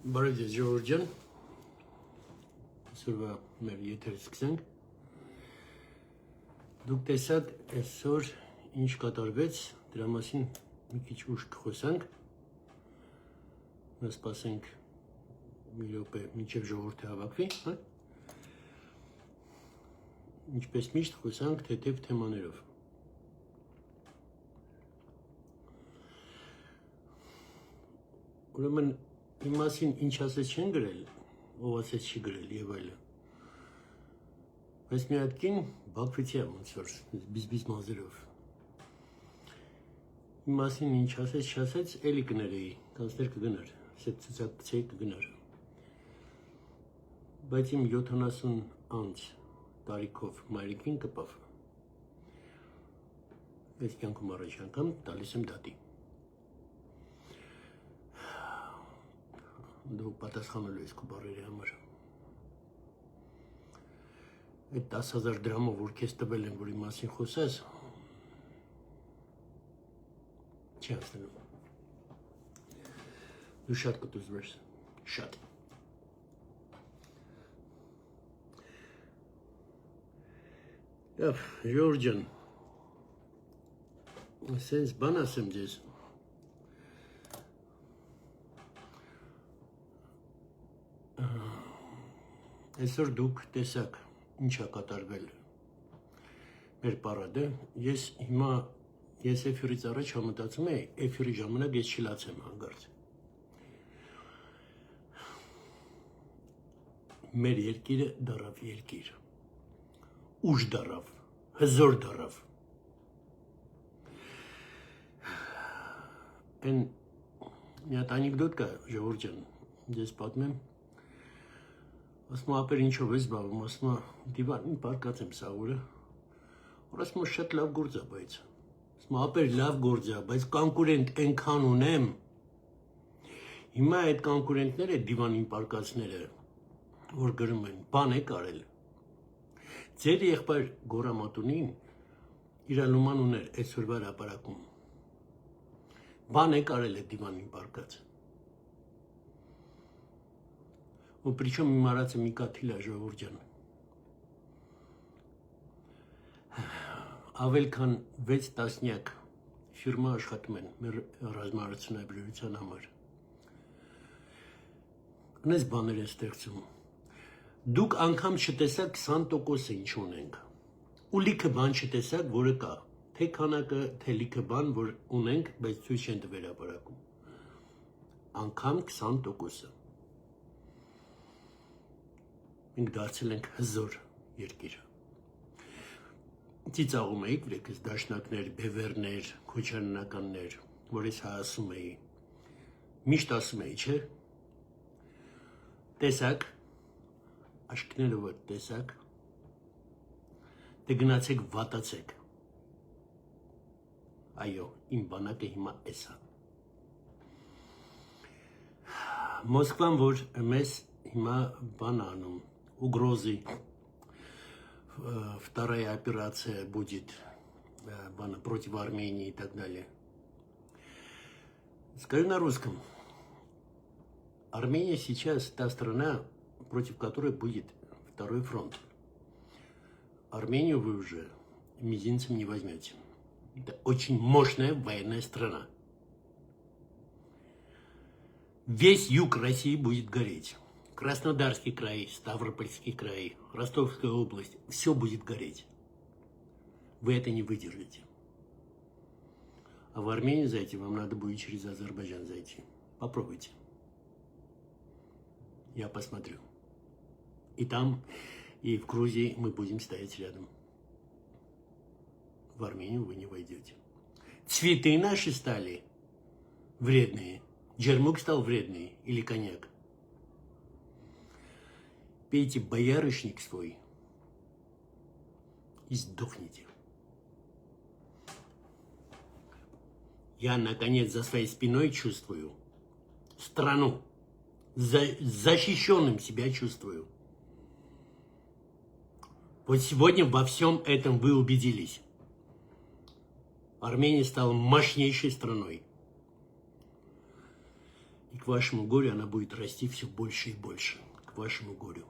Բարև ձեզ ժողովուրդ ջան, այսօրվա մեր եթերը սկսենք։ Դուք տեսաք այսօր ինչ կատարվեց, դրա մասին մի քիչ ուշ կխոսանք։ Մենք սպասենք մի րոպե մինչև ժողովուրդը հավաքվի, հա։ Ինչպես միշտ խոսանք թեթև թեմաներով։ Ուրեմն իմ մասին ինչ ասեց չեն գրել, ով ասեց չի գրել եւ այլն։ Բայց մի հատ կին Բաքվիցի ոնց որ բիզբիզ մազերով։ Իմ մասին ինչ ասեց, չասեց, էլի կներեի, կանցներ կգնար, ասեց ցուցակցեի կգնար։ Բայց իմ 70 անց տարիքով մայրիկին կպավ։ Ես կյանքում առաջ անգամ տալիս եմ դատի։ Դու պատասխանելու ես քո բառերի համար։ Այդ 10,000 դրամով որ քեզ տվել են, որ իմ մասին խոսես, չի հասնելու։ Դու շատ կտուզվես, շատ։ Ժողովուրդ ջան, սենց բան ասեմ ձեզ։ Այսօր դուք տեսաք ինչ է կատարվել մեր պարադը, ես էֆիրից առաջ համտածում էի, էֆիրի ժամանակ ես չլացեմ հանգարց։ Մեր երկիրը դարավ երկիր, ուժ դարավ, հզոր դարավ։ Են մի հատ անեկդոտ կա, ժողովուրդ ջան, ես պատմեմ։ Ասում ապեր ինչով ես զբաղվում, ասում դիվանին պարկած եմ սաղուրը, որ ասում շատ լավ գործ է, բայց ասում ապեր լավ գործ է, բայց կոնկուրենտ այնքան ունեմ, հիմա այդ կոնկուրենտները դիվանին պարկածները, որ գրում են, բան է կարել, ձեր եղբայր Գորամատունին իր լուման ուներ այսօրվա հրապարակում, բան է կարել է դիվանին պարկած։ Ու причем իմ արածը մի կաթիլ է, ժողովուրդ ջան։ Ավել քան 6 տասնյակ ֆիրմա աշխատում են մեր ռազմարդյունաբերության համար։ Այնպես բաներ են ստեղծում։ Դուք անգամ չտեսաք 20%-ը ինչ ունենք։ Ու լիքը բան չտեսաք, որը կա։ Թե քանակը, թե լիքը բան, որ ունենք, բայց ցույց չեն տվել հրապարակում։ Անգամ 20%-ը։ Մենք դարձել ենք հզոր երկիր։ Ծիծաղում էիք, վրեկս դաշնակներ, բևերներ, քոչարանականներ, որ ես ասում էի, միշտ ասում էի, չէ՞։ Տեսակ, աշկներով տեսակ, դե գնացեք վատացեք։ Այո, իմ բանակը հիմա էս է։ Մոսկվան, որ մեզ հիմա բան անում, угрозы, вторая операция будет против Армении и так далее. Скажу на русском. Армения сейчас та страна, против которой будет второй фронт. Армению вы уже мизинцем не возьмете. Это очень мощная военная страна. Весь юг России будет гореть. Краснодарский край, Ставропольский край, Ростовская область, все будет гореть. Вы это не выдержите. А в Армению зайти вам надо будет через Азербайджан зайти. Попробуйте. Я посмотрю. И там, и в Грузии мы будем стоять рядом. В Армению вы не войдете. Цветы наши стали вредные. Джермук стал вредный или коньяк. Пейте боярышник свой и сдохните. Я, наконец, за своей спиной чувствую страну. Защищенным себя чувствую. Вот сегодня во всем этом вы убедились. Армения стала мощнейшей страной. И к вашему горю она будет расти все больше и больше. К вашему горю.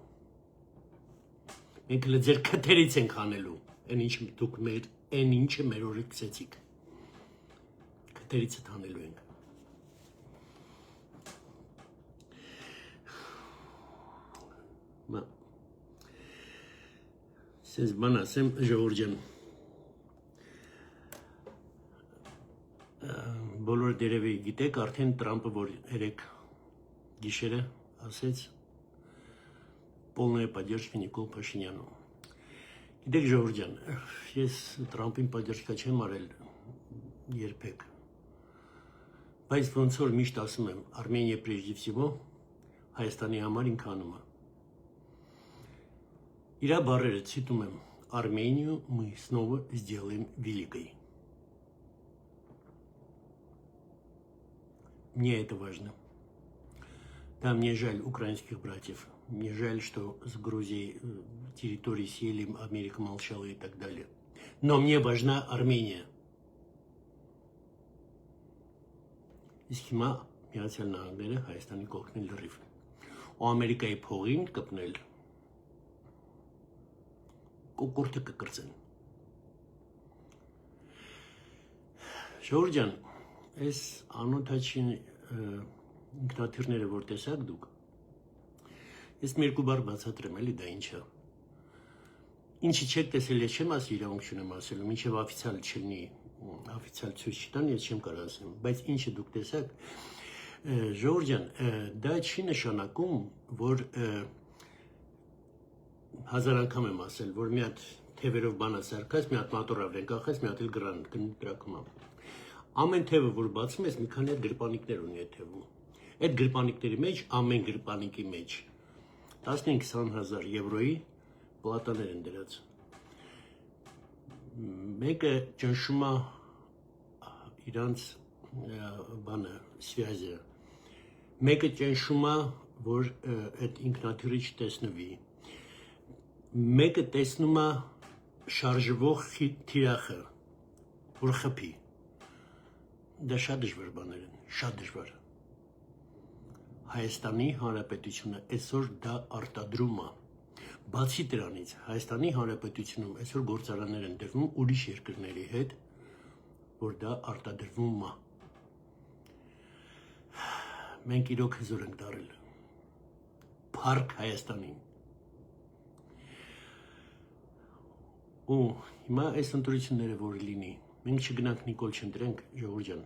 Մենք հենց ձեր քթերից ենք հանելու, այն ինչ դուք մեր, այն ինչը մեր օրից գցեցիք։ Քթերից է հանելու ենք։ Մա Սենց բան ասեմ, ժողովուրդ ջան։ Բոլորը դերևի գիտեք, արդեն Տրամպը, որ երեք գիշերը ասեց полная поддержка Никол Пашиняну։ Գիտեք ժողովուրդ ջան, ես Տրամպին поддержка չեմ արել երբեք։ Բայց ոնց որ միշտ ասում եմ, Armenia прежде всего, Հայաստանի համար ինքը անում է։ Իրա բառերը ցիտում եմ, Армению мы снова сделаем великой։ Мне это важно. Да, мне жаль украинских братьев. Мне жаль, что с Грузией территории съели, Америка молчала и так далее. Но мне важна Армения. Իսկ հիմա Միացյալ Նահանգները Հայաստանի կողքն լրիվ։ Ու Ամերիկայի փողին կպնել կոկորտը կկրծեն։ Ժողովուրդ ջան, այս անօթաչի ինքնաթիռները որ տեսակ դուք, ես մի երկու բառ բացատրեմ, էլի դա ինչ է։ Ինչի չեք տեսել, ես չեմ ասի իրավունք չունեմ ասելու, մինչև օֆիցիալ չլինի, օֆիցիալ ցույց չտան, ես չեմ կարող ասեմ, բայց ինչը դուք տեսակ, ժողովուրդ ջան, դա չի նշանակում, որ հազար անգամ եմ ասել, որ մի հատ թևերով բանա սարքած, մի հատ մատորավր են կախած, մի հատ էլ գրան տրակում։ Ամեն թևը, որ բացում ես, մի քանի հատ գրպանիկներ ունի այդ թևում։ Այդ գրպանիկների մեջ, ամեն գրպանիկի մեջ 15-20 եվրոյի պլատաներ են դրած։ Մեկը ճնշում է իրանց բանը, սվյազը։ Մեկը ճնշում է, որ այդ ինքնաթիռը չտեսնվի։ Մեկը տեսնում է շարժվող թիրախը, որ խփի։ Դա շատ դժվար բաներ են, շատ դժվար։ Հայաստանի Հանրապետությունը այսօր դա արտադրում է։ Բացի դրանից, Հայաստանի Հանրապետությունում այսօր գործարաններ են դրվում ուրիշ երկրների հետ, որ դա արտադրվում է։ Մենք իրոք հզոր ենք դարել։ Փառք Հայաստանին։ Ու հիմա այս ընտրությունները որ լինի, մենք չգնանք Նիկոլ չընտրենք, ժողովուրդ ջան։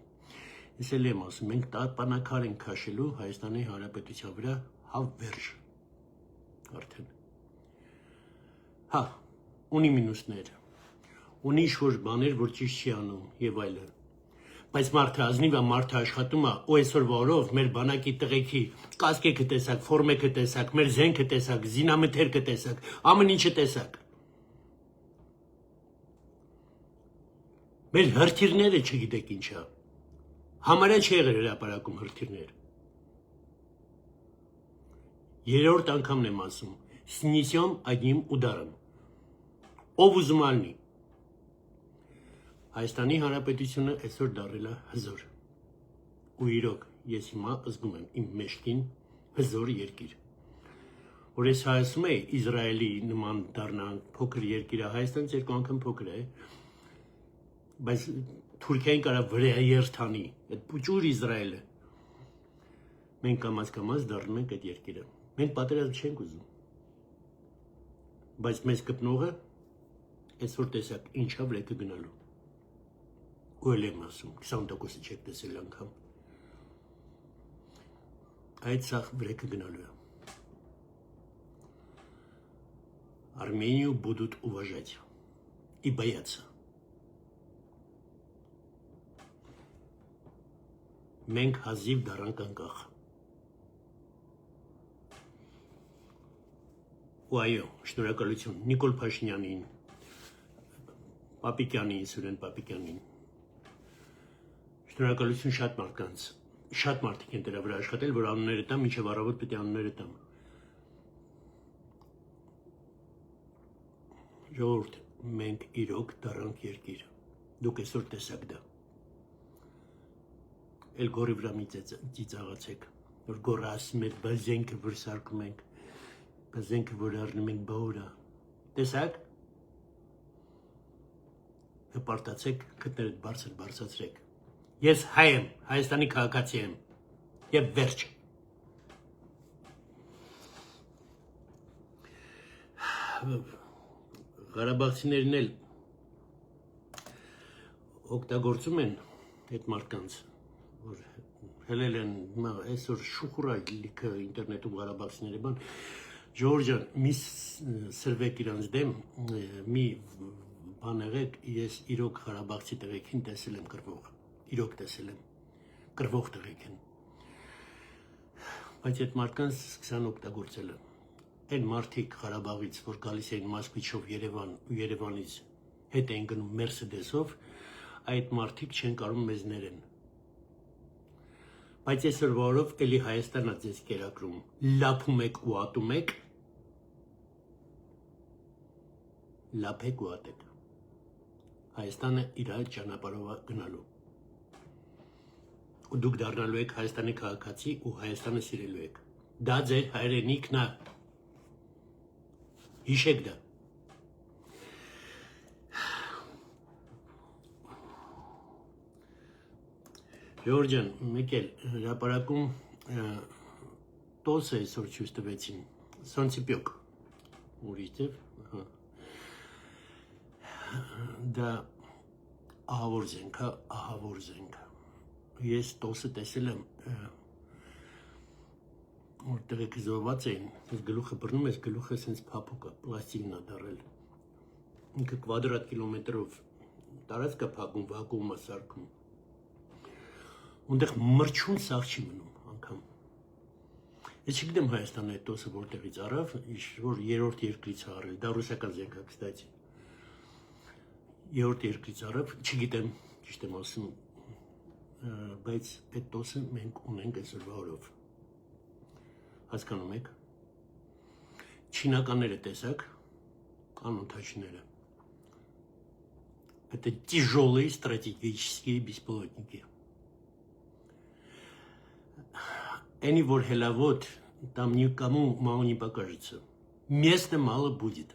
Ես էլ եմ ասում, մենք տապանակար ենք քաշելու Հայաստանի Հանրապետության վրա հավերժ։ Արդեն։ Հա, ունի մինուսներ, ունի ինչ-որ բաներ, որ ճիշտ չի անում եւ այլն։ Բայց մարդը ազնիվ է, մարդը աշխատում է, ու այսօրվա օրով մեր բանակի տղեկի կասկեքը տեսակ, ֆորմեկը տեսակ, մեր զենքը տեսակ, զինամթերքը տեսակ, ամեն ինչը տեսակ։ Մեր հրթիռները չգիտեք ինչա։ Համարյա չի եղել հրապարակում հրթիռներ։ Երրորդ անգամն եմ ասում, снесем одним ударом։ Ով ուզում ալնի։ Հայաստանի Հանրապետությունը այսօր դարել է հզոր։ Ու իրոք, ես հիմա զգում եմ իմ մեջքին հզոր երկիր։ Որ ես հայացում էի Իսրայելի նման դառնանք փոքր երկիր է, Հայաստանից երկու անգամ փոքր է, բայց Թուրքիային կարա վրա երթանի, այդ փուճուր Իսրայելը։ Մենք կամաց դառնում ենք այդ երկիրը։ Մենք պատերազմ չենք ուզում։ Բայց մեզ կպնողը այսօր տեսակ ինչա վրեկը գնալու։ Ու էլ եմ ասում, 20%-ը չեք տեսել անգամ։ Այդ սաղ վրեկը գնալու է։ Армению будут уважать и бояться. Մենք հազիվ դառանք անկախ։ Ու այո, շնորհակալություն Նիկոլ Փաշինյանին, Պապիկյանին, Սուրեն Պապիկյանին։ Շնորհակալություն շատ մարդկանց, շատ մարդիկ են դրա վրա աշխատել, որ անունները տամ, մինչև առավոտ պետք է անունները տամ։ Ժողովուրդ, մենք իրոք դառանք երկիր։ Դուք այսօր տեսաք դա։ Էլ գորի վրա մի ծիծաղացեք։ որ գոռասում եք, բայց զենքը որ սարքում ենք, բայց զենքը որ առնում ենք բաուրա, տեսակ, հպարտացեք, քտներդ բարձր բարձացրեք, ես հայ եմ, Հայաստանի քաղաքացի եմ, և վերջ, Ղարաբաղցիներն էլ օգտագործում են այդ մարդկանց, որ հելել են, այսօր շուխուրա լիքը ինտերնետում Ղարաբաղցիների բան, Ժողովուրդ ջան, մի սրվեք իրանց դեմ, մի բան եղեք, ես իրոք Ղարաբաղցի տղեկին տեսել եմ կռվող, իրոք տեսել եմ, կռվող տղեկ են, բայց այդ մարդկանց սկսան օգտագործելը, այն մարդիկ Ղարաբաղից, որ գալիս էին Մոսկվիչով Երևան ու Երևանից հետ էին գնում Մերսեդեսով, այդ մարդիկ չեն կարող մեզ ներեն, բայց այսօրվա օրով էլի Հայաստանա ձեզ կերակրում, լափում եք ու ատում եք, լափեք ու ատեք, Հայաստանը իր ճանապարհով գնալու, ու դուք դառնալու եք Հայաստանի քաղաքացի ու Հայաստանը սիրելու եք, դա ձեր հայրենիքն է, հիշեք դա, Ժողովուրդ ջան, մեկ էլ հրապարակում տոսը այսօր ցույց տվեցին, Սոնցիպյոկ, ուրիշ ձև, դա ահավոր զենք է, ահավոր զենք, ես տոսը տեսել եմ, որ տղեկը զոհված էին, ես գլուխը բռնում ես, գլուխը սենց փափուկ է, պլաստիլին է դարել, ինքը կվադրատ կիլոմետրով տարածք է փակում, վակուում է սարքում, Ունդեղ մրջուն սաղ չի մնում անգամ, ես չգիտեմ Հայաստանը այդ տոսը որտեղից առավ, որ երրորդ երկրից առել, դա ռուսական զենք է, կստացի, երրորդ երկրից առավ, չգիտեմ, ճիշտ եմ ասում, բայց այդ տոսը մենք ունենք այսօրվա օրով, հասկանում եք, չինականները տեսակ, անօդաչիները, это тяжелые стратегические беспилотники. Они որ հելավոտ, там никому мало не покажется. Места мало будет.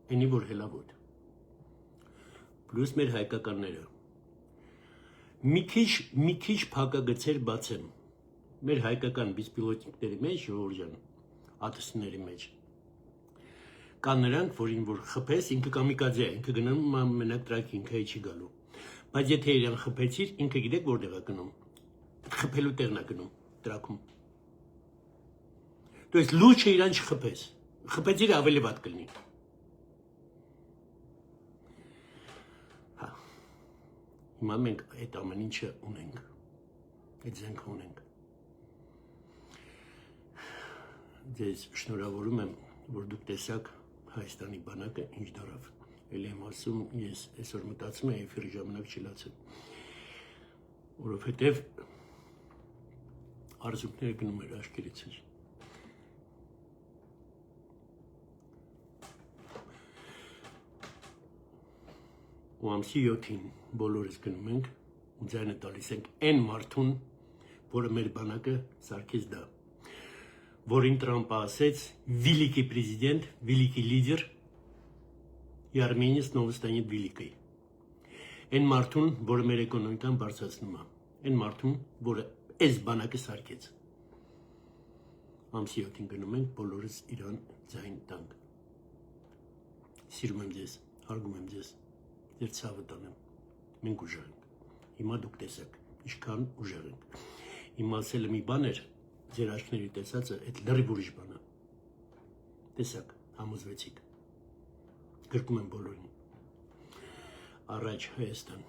Они որ հելավոտ. Պլյուս մեր հայկականները. մի քիչ փակագծեր բացեմ. Մեր հայկական բիսպիլոտիկների մեջ, ժողովուրդ ջան, ԱԹՍ-ների մեջ. կան նրանք, որին որ խփես, ինքը կամիկաձե է, ինքը գնում մենակ տրակի, ինքը չի գալու. Բայց եթե իրան խփեցիր, ինքը գիտեք որտեղ է գնում. խփելու տեղն է գնում, տրաքում. То есть լուչը իրան չխփես, խփեցիր ավելի վատ կլինի. Հիմա մենք այդ ամեն ինչը ունենք, այդ զենքը ունենք. Ձեզ շնորհավորում եմ, որ դուք տեսաք Հայաստանի բանակը ինչ դարավ, էլի եմ ասում, ես այսօր մտածում եմ էֆիրի ժամանակ չլացել, որովհետև արզուկները գնում էր աշկերից էր. ու ամսի 7-ին բոլորս գնում ենք ու ձայնը տալիս ենք այն մարդուն, որը մեր բանակը սարքեց դա, որին Տրամպը ասեց «Великий президент, великий лидер, и Армения снова станет великой». Այն մարդուն, որը մեր էկոնոմիկան բարձրացնում է, այն մարդուն, որը այս բանակը սարքեց։ Ամսի 7-ին գնում ենք, բոլորս իրան ձայն տանք։ Սիրում եմ ձեզ, հարգում եմ ձեզ, ձեր ցավը տանեմ, մենք ուժեղ ենք, հիմա դուք տեսեք, ինչքան ուժեղ ենք, իմ ասելը մի բան էր, ձեր աչքների տեսածը, այդ լրիվ ուրիշ բան է, տեսակ, համոզվեցիք, գրկում եմ բոլորին, առաջ Հայաստան։